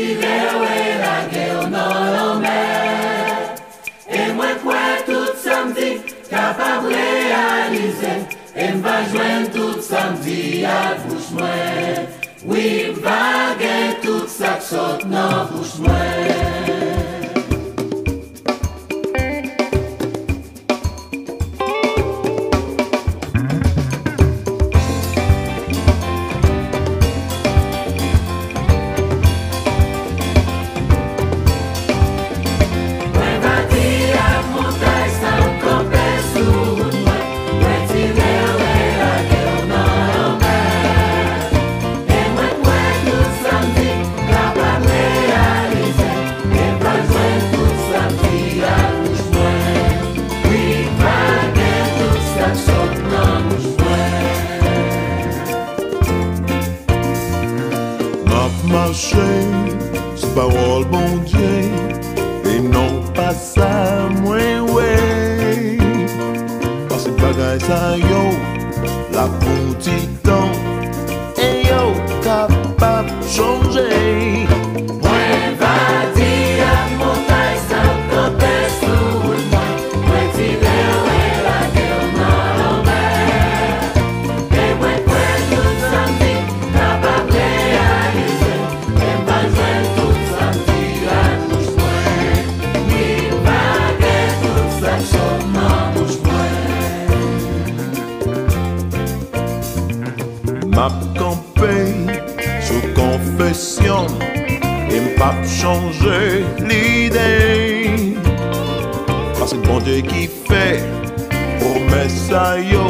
tire ouais la guerre dans la mer. Et moi quoi tout samedi, capable réaliser. Et m'va joindre tout samedi à bouche moi. Oui, m'va gagner tout ça qui saute dans bouche moi. Marcher, c'est parole bon Dieu, et non pas ça, moi, ouais. Parce que bagaille ça, yo, la petite temps, et yo, capable de changer. Moi, va dire à montagne, ça campait sous le moi. Moi, tire ouais la guerre dans la mer. Et moi, quoi, tout samedi, capable réaliser. M'a campé sous confession et m'a changé l'idée. Parce que bon Dieu qui fait promesse à yo.